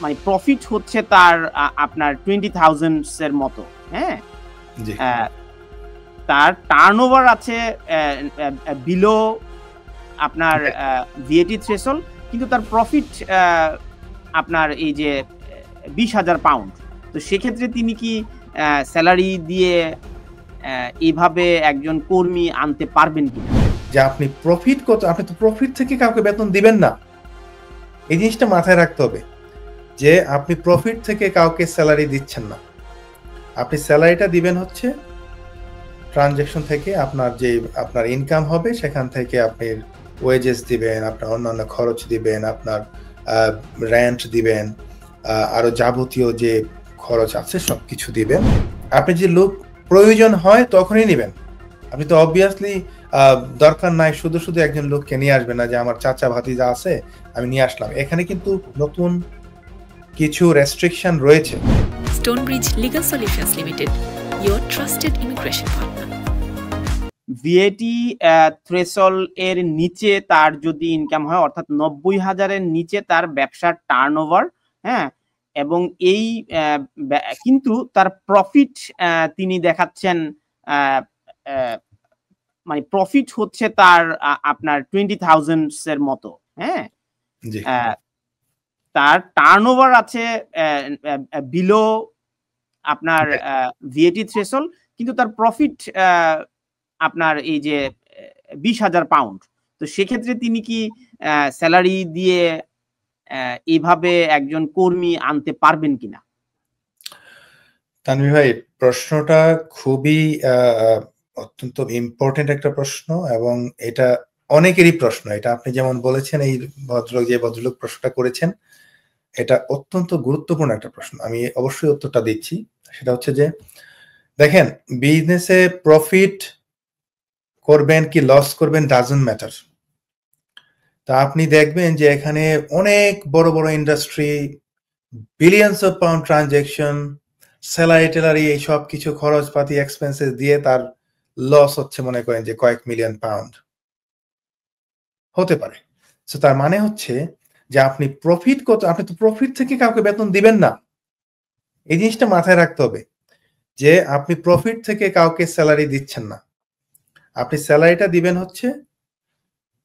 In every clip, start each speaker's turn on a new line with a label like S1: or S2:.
S1: মানে প্রফিট হচ্ছে তার আপনার 20,000 এর মতো, হ্যাঁ, তার টার্নওভার আছে বিলো আপনার ভিএটি থ্রেশহোল্ড, কিন্তু তার প্রফিট আপনার এই যে 20,000 পাউন্ড। তো সেক্ষেত্রে তিনি কি স্যালারি দিয়ে এইভাবে একজন কর্মী আনতে পারবেন কিনা?
S2: যে আপনি প্রফিট কত, আপনি তো প্রফিট থেকে কাউকে বেতন দিবেন না, এই জিনিসটা মাথায় রাখতে হবে যে আপনি প্রফিট থেকে কাউকে স্যালারি দিচ্ছেন না। আপনি স্যালারিটা দিবেন হচ্ছে ট্রানজ্যাকশন থেকে, আপনার যে আপনার ইনকাম হবে সেখান থেকে আপনি ওয়েজেস দিবেন, আপনার অন্যান্য খরচ দিবেন, আপনার রেন্ট দিবেন, আরো যাবতীয় যে খরচ আছে সবকিছু দিবেন। আপনি যে লোক প্রয়োজন হয় তখনই নেবেন। আপনি তো অবভিয়াসলি দরকার নাই শুধু শুধু একজন লোককে নিয়ে আসবেন না যে আমার চাচা ভাতিজা আছে আমি নিয়ে আসলাম। এখানে কিন্তু নতুন কিছু রেস্ট্রিকশন রয়েছে।
S3: Stonebridge legal solutions limited, your trusted immigration partner.
S1: VAT threshold এর নিচে তার যদি ইনকাম হয়, অর্থাৎ 90,000 এর নিচে তার ব্যবসার টার্নওভার, হ্যাঁ, এবং এই কিন্তু তার প্রফিট তিনি দেখাচ্ছেন মানে প্রফিট হচ্ছে তার আপনার 20,000 এর মতো, হ্যাঁ, তার টার্নওভার আছে বিলো আপনার ভিএটি থ্রেশহোল্ড, কিন্তু তার প্রফিট আপনার এই যে 20,000 পাউন্ড। তো সেক্ষেত্রে তিনি কি স্যালারি দিয়ে এইভাবে একজন কর্মী আনতে পারবেন কিনা?
S2: তানভীর ভাই, প্রশ্নটা খুবই অত্যন্ত ইম্পর্টেন্ট একটা প্রশ্ন, এবং এটা অনেকেরই প্রশ্ন। এটা আপনি যেমন বলেছেন, এই ভদ্রলোক প্রশ্নটা করেছেন, এটা অত্যন্ত গুরুত্বপূর্ণ একটা প্রশ্ন। আমি অবশ্যই উত্তরটা দিচ্ছি। সেটা হচ্ছে যে দেখেন, বিজনেসে প্রফিট করবেন কি লস করবেন ডাজন্ট ম্যাটার। তা আপনি দেখবেন যে এখানে অনেক বড় বড় industry, billions of pound transaction, salary টেলারি, এই সব কিছু খরচপাতি এক্সপেন্সেস দিয়ে তার লস হচ্ছে মনে করেন যে কয়েক মিলিয়ন পাউন্ড হতে পারে। সো তার মানে হচ্ছে যে আপনি প্রফিট কত, আপনি তো প্রফিট থেকে কাউকে বেতন দিবেন না, এই জিনিসটা মাথায় রাখতে হবে যে আপনি প্রফিট থেকে কাউকে স্যালারি দিচ্ছেন না। আপনি স্যালারিটা দিবেন হচ্ছে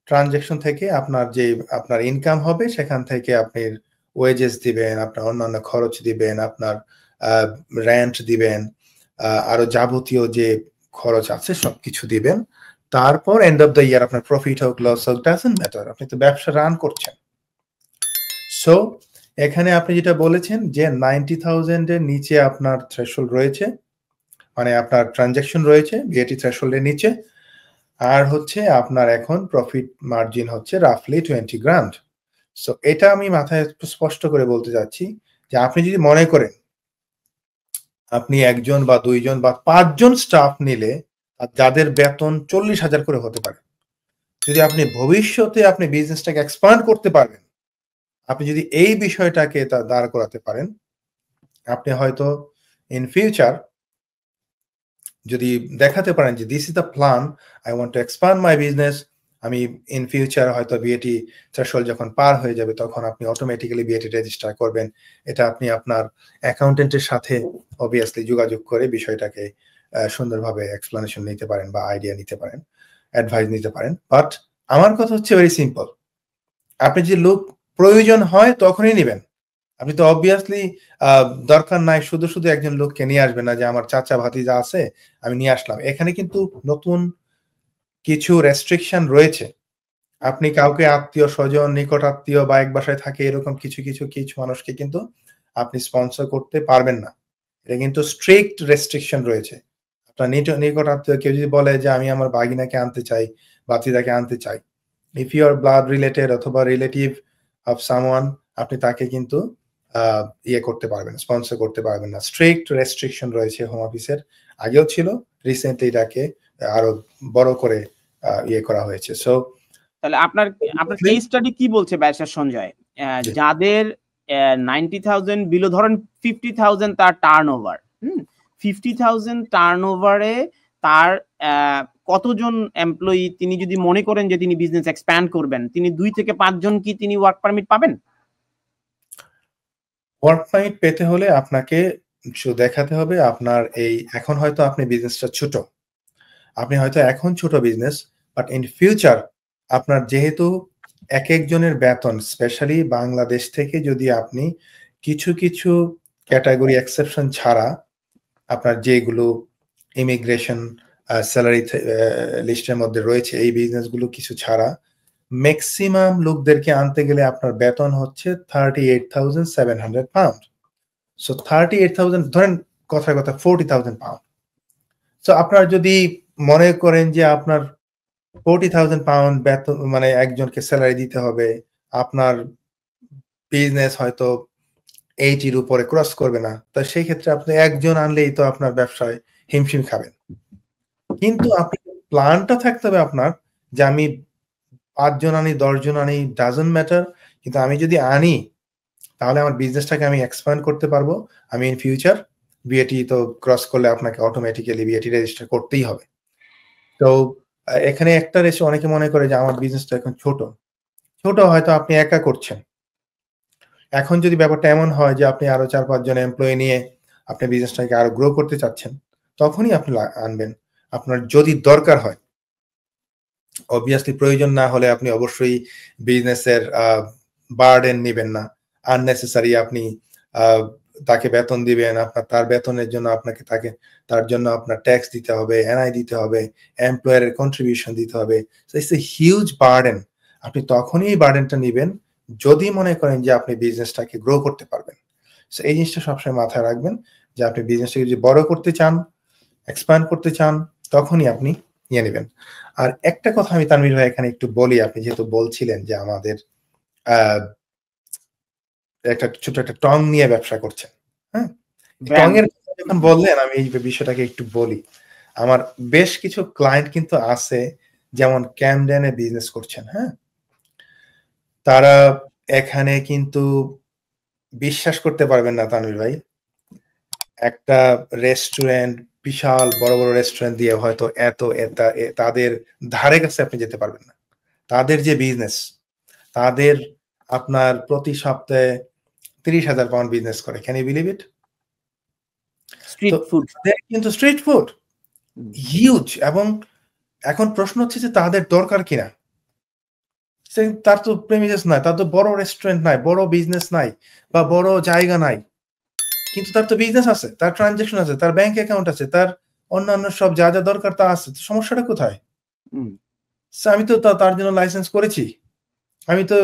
S2: ট্রানজ্যাকশন থেকে, আপনার যে আপনার ইনকাম হবে সেখান থেকে আপনি ওয়েজেস দিবেন, আপনার অন্যান্য খরচ দিবেন, আপনার রেন্ট দিবেন, আরো যাবতীয় যে খরচ আছে সবকিছু দিবেন। তারপর এন্ড অফ দ্য ইয়ার আপনার প্রফিট হোক লস হোক ডাজন্ট ম্যাটার, আপনি তো ব্যবসা রান করছেন। সো এখানে আপনি যেটা বলেছেন যে 90,000 এর নিচে আপনার থ্রেশহোল্ড রয়েছে, মানে আপনার ট্রানজ্যাকশন রয়েছে ভিএটি থ্রেশহোল্ডের নিচে, আর হচ্ছে আপনার এখন প্রফিট মার্জিন হচ্ছে রাফলি 20 গ্রান্ড। সো এটা আমি মাথায় স্পষ্ট করে বলতে যাচ্ছি যে আপনি যদি মনে করেন আপনি একজন বা দুইজন বা 5 জন স্টাফ নিলে যাদের বেতন 40,000 করে হতে পারে, যদি আপনি ভবিষ্যতে আপনি বিজনেসটাকে এক্সপান্ড করতে পারবেন, আপনি যদি এই বিষয়টাকে দাঁড় করাতে পারেন, আপনি হয়তো ইন ফিউচার যদি দেখাতে পারেন যে this is the plan, I want to expand my business, আমি ইন ফিউচার হয়তো বিএটি থ্রেশহোল্ড যখন পার হয়ে যাবে তখন আপনি অটোমেটিক্যালি বিএটি রেজিস্টার করবেন। এটা আপনি আপনার অ্যাকাউন্টেন্টের সাথে অবভিয়াসলি যোগাযোগ করে বিষয়টাকে সুন্দরভাবে এক্সপ্লেনেশন নিতে পারেন বা আইডিয়া নিতে পারেন, অ্যাডভাইস নিতে পারেন। বাট আমার কথা হচ্ছে ভেরি সিম্পল, আপনি যে লোক প্রয়োজন হয় তখনই নেবেন। আপনি তো অবভিয়াসলি দরকার নাই শুধু শুধু একজন লোককে নিয়ে আসবেন না যে আমার চাচা ভাতিজা আছে আমি নিয়ে আসলাম। এখানে কিন্তু নতুন কিছু রেস্ট্রিকশন রয়েছে। আপনি কাউকে আত্মীয় স্বজন, নিকট আত্মীয় বা এক বাসায় থাকে এরকম কিছু মানুষকে কিন্তু আপনি স্পন্সর করতে পারবেন না। এটা কিন্তু স্ট্রিক্ট রেস্ট্রিকশন রয়েছে। আপনার নিকট আত্মীয় কেউ যদি বলে যে আমি আমার বাগিনাকে আনতে চাই, ভাতিজাকে আনতে চাই, if you are blood related অথবা রিলেটিভ অফ সামওয়ান, আপনি তাকে কিন্তু ইয়ে করতে পারবেন, স্পন্সর করতে পারবেন না। স্ট্রিক্ট রেস্ট্রিকশন রয়েছে হোম অফিসের, আগেও ছিল, রিসেন্টলি এটাকে আরো বড় করে ইয়ে করা হয়েছে। সো
S1: তাহলে আপনার কেস স্টাডি কি বলছে ব্যারিস্টার সঞ্জয়, যাদের 90,000 বিলো, ধরেন 50,000 তার টার্নওভার, 50,000 টার্নওভারে তার কতজন এমপ্লয়ি, তিনি যদি মনে করেন যে তিনি বিজনেস এক্সপ্যান্ড করবেন, তিনি 2 থেকে 5 জন কি তিনি ওয়ার্ক পারমিট পাবেন?
S2: ওয়ার্ক পারমিট পেতে হলে আপনাকে শুধু দেখাতে হবে আপনার এই এখন হয়তো আপনি বিজনেসটা ছোট, আপনি হয়তো এখন ছোট বিজনেস, বাট ইন ফিউচার আপনার যেহেতু এক একজনের বেতন স্পেশালি বাংলাদেশ থেকে যদি আপনি কিছু কিছু ক্যাটাগরি এক্সেপশন ছাড়া আপনার যেগুলো ইমিগ্রেশন স্যালারি লিস্টের মধ্যে রয়েছে এই বিজনেসগুলো কিছু ছাড়া ম্যাক্সিমাম লোকদেরকে আনতে গেলে আপনার বেতন হচ্ছে 38,700 পাউন্ড। সো 38,000 ধরেন কথার কথা 40,000 পাউন্ড। সো আপনার যদি মনে করেন যে আপনার 40,000 পাউন্ড বেতন মানে একজনকে স্যালারি দিতে হবে, আপনার বিজনেস হয়তো 80-র উপরে ক্রস করবে না, তো সেই ক্ষেত্রে আপনি একজন আনলেই তো আপনার ব্যবসায় হিমশিম খাবেন। কিন্তু আপনি প্ল্যানটা থাকতে হবে আপনার যে আমি 5 জন আনি 10 জন আনি ডাজন্ট ম্যাটার, কিন্তু আমি যদি আনি তাহলে আমার বিজনেসটাকে আমি এক্সপ্যান্ড করতে পারবো। আমি ইন ফিউচার বিএটি তো ক্রস করলে আপনাকে অটোমেটিক্যালি বিএটি রেজিস্টার করতেই হবে। তো এখানে একটা রেশে অনেকে মনে করে যে আমার বিজনেসটা এখন ছোট হয়তো আপনি একা করছেন। এখন যদি ব্যাপারটা এমন হয় যে আপনি আরো 4-5 জন এমপ্লয়ি নিয়ে আপনি বিজনেসটাকে আরো গ্রো করতে চাচ্ছেন, তখনই আপনি আনবেন আপনার যদি দরকার হয়। অবভিয়াসলি প্রয়োজন না হলে আপনি অবশ্যই বিজনেসের বার্ডেন নেবেন না, আননেসেসারি আপনি তাকে বেতন দিবেন, আপনার তার বেতনের জন্য আপনাকে তার জন্য আপনার ট্যাক্স দিতে হবে, এনআই দিতে হবে, এমপ্লয়ারের কন্ট্রিবিউশন দিতে হবে। So it's a huge burden. আপনি তখনই এই বার্ডেনটা নেবেন যদি মনে করেন যে আপনি বিজনেসটাকে গ্রো করতে পারবেন। সো এই জিনিসটা সবসময় মাথায় রাখবেন যে আপনি বিজনেসটাকে যদি বড় করতে চান, এক্সপ্যান্ড করতে চান, তখনই আপনি নিয়ে নেবেন। আর একটা কথা আমি তানভীর ভাই এখানে একটু বলি, আপনি যেহেতু বলছিলেন যে আমাদের একটা ছোট একটা টং নিয়ে ব্যবসা করছেন, হ্যাঁ, টং এর কথা যখন বললেন আমি এই বিষয়টাকে একটু বলি। আমার বেশ কিছু ক্লায়েন্ট কিন্তু আছে যেমন ক্যামডেনে বিজনেস করছেন, হ্যাঁ, তারা এখানে কিন্তু বিশ্বাস করতে পারবেন না তানভীর ভাই, একটা রেস্টুরেন্ট বিশাল বড় বড় রেস্টুরেন্ট দিয়ে হয়তো তাদের ধারে কাছে আপনি যেতে পারবেন না। তাদের যে বিজনেস, তাদের আপনার প্রতি সপ্তাহে 30,000 পাউন্ড বিজনেস করে। Can you believe it?
S1: Street food,
S2: কিন্তু স্ট্রিট ফুড হিউজ। এবং এখন প্রশ্ন হচ্ছে যে তাদের দরকার কিনা, তার তো প্রেমিসেস নাই, তার তো বড় রেস্টুরেন্ট নাই, বড় বিজনেস নাই বা বড় জায়গা নাই, কিন্তু তার তো বিজনেস আছে, তার ট্রানজাকশন আছে, তার ব্যাংক অ্যাকাউন্ট আছে, তার অন্যান্য সব যা যা দরকার তা আছে। সমস্যাটা কোথায়? আমি তো তার জন্য লাইসেন্স করেছি, আমি তো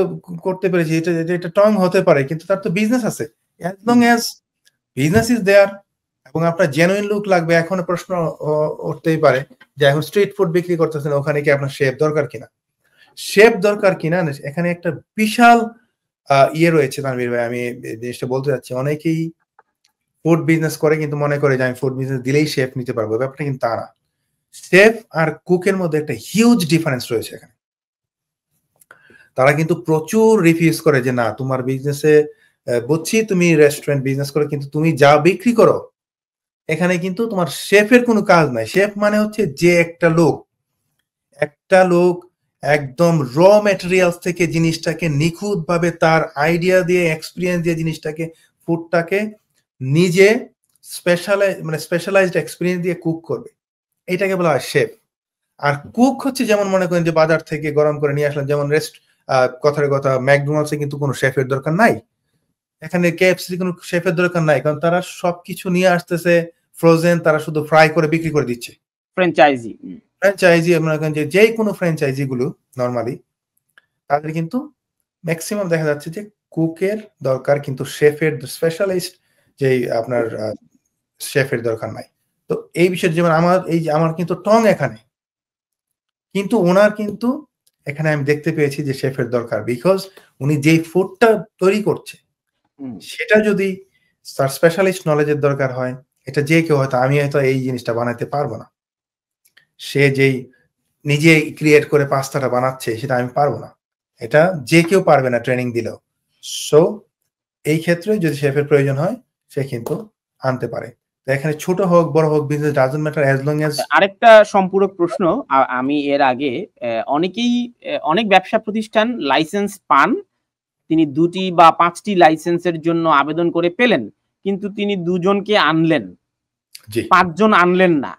S2: করতে পেরেছি, এটা টং হতে পারে, কিন্তু তার তো বিজনেস আছে। As long as business is there এবং আপনার জেনুইন লুক লাগবে। এখন প্রশ্ন উঠতেই পারে যে এখন স্ট্রিট ফুড বিক্রি করতেছেন, ওখানে কি আপনার শেফ দরকার কিনা? শেফ দরকার কিনা এখানে একটা বিশাল ইয়ে রয়েছে তানভীর ভাই। আমি জিনিসটা বলতে চাচ্ছি, অনেকেই ফুড বিজনেস করে কিন্তু মনে করে যে আমি ফুড বিজনেস দিলেই শেফ নিতে পারবো। ব্যাপারটা কিন্তু তা না। শেফ আর কুকের মধ্যে একটা হিউজ ডিফারেন্স রয়েছে এখানে। তারা কিন্তু প্রচুর রিফিউজ করে যে না, তোমার বিজনেসে বুঝছি তুমি রেস্টুরেন্ট বিজনেস করো, কিন্তু তুমি যা বিক্রি করো এখানে কিন্তু তোমার শেফের কোনো কাজ নাই। শেফ মানে হচ্ছে যে একটা লোক একদম র ম্যাটেরিয়ালস থেকে জিনিসটাকে নিখুঁত ভাবে তার আইডিয়া দিয়ে এক্সপিরিয়েন্স দিয়ে জিনিসটাকে ফুডটাকে নিজে স্পেশালাইজড এক্সপিরিয়েন্স দিয়ে কুক করবে, এটাকে বলা হয় শেফ। আর কুক হচ্ছে যেমন মনে করেন যে বাজার থেকে গরম করে নিয়ে আসলাম, যেমন কথার কথা ম্যাকডোনাল্ডসে কিন্তু কোনো শেফের দরকার নাই, এখানে কেএফসি কোনো শেফের দরকার নাই, কারণ তারা সবকিছু নিয়ে আসতেছে ফ্রোজেন, তারা শুধু ফ্রাই করে বিক্রি করে দিচ্ছে। ফ্র্যাঞ্চাইজি মনে করেন যে কোনো ফ্র্যাঞ্চাইজি গুলো নরমালি তাদের কিন্তু ম্যাক্সিমাম দেখা যাচ্ছে যে কুকের দরকার, কিন্তু শেফের স্পেশালিস্ট যে আপনার শেফের দরকার নাই। তো এই বিষয়ে যেমন আমার কিন্তু টং এখানে, কিন্তু ওনার কিন্তু এখানে আমি দেখতে পেয়েছি যে শেফের দরকার, বিকজ উনি যেই ফুডটা তৈরি করছে সেটা যদি তার স্পেশালিস্ট নলেজের দরকার হয়, এটা যে কেউ হয়তো, আমি হয়তো এই জিনিসটা বানাতে পারবো না, সে যেই নিজে ক্রিয়েট করে পাস্তাটা বানাচ্ছে সেটা আমি পারবো না, এটা যে কেউ পারবে না ট্রেনিং দিলেও। সো এই ক্ষেত্রে যদি শেফের প্রয়োজন হয় সে কিন্তু আনতে পারে। এখানে ছোট হোক বড় হোক, business doesn't matter as long as.
S1: আরেকটা সম্পূরক প্রশ্ন, আমি এর আগে অনেক ব্যবসা প্রতিষ্ঠান লাইসেন্স পান তিনি 2টি বা 5টি লাইসেন্সের জন্য আবেদন করে পেলেন, কিন্তু তিনি 2 জনকে আনলেন, 5 জন আনলেন না,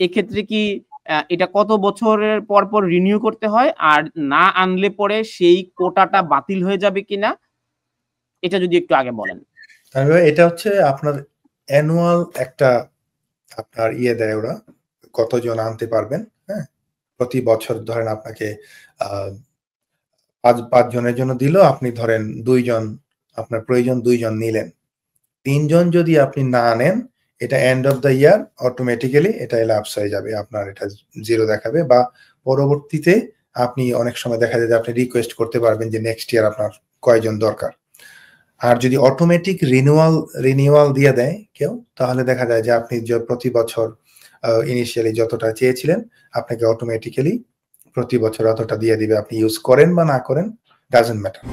S1: এক্ষেত্রে কি এটা কত বছরের পর পর রিনিউ করতে হয়, আর না আনলে পরে সেই কোটাটা বাতিল হয়ে যাবে কিনা, এটা যদি একটু আগে বলেন।
S2: এটা হচ্ছে আপনার অ্যানুয়াল একটা আপনার দেয়, ওরা কতজন আনতে পারবেন। হ্যাঁ, প্রতি বছর ধরেন আপনাকে 5 জনের জন্য দিল, আপনি ধরেন 2 জন, আপনার প্রয়োজন 2 জন নিলেন, 3 জন যদি আপনি না নেন, এটা end of the year automatically এটা ল্যাপস হয়ে যাবে, আপনার এটা 0 দেখাবে, বা পরবর্তীতে আপনি অনেক সময় দেখা যায় যে আপনি রিকোয়েস্ট করতে পারবেন যে নেক্সট ইয়ার আপনার কয়জন দরকার। আর যদি অটোমেটিক রিনিউয়াল দিয়ে দেয় কেউ, তাহলে দেখা যায় যে আপনি প্রতি বছর ইনিশিয়ালি যতটা চেয়েছিলেন আপনাকে অটোমেটিক্যালি প্রতি বছর অতটা দিয়ে দিবে, আপনি ইউজ করেন বা না করেন, ডাজন্ট ম্যাটার।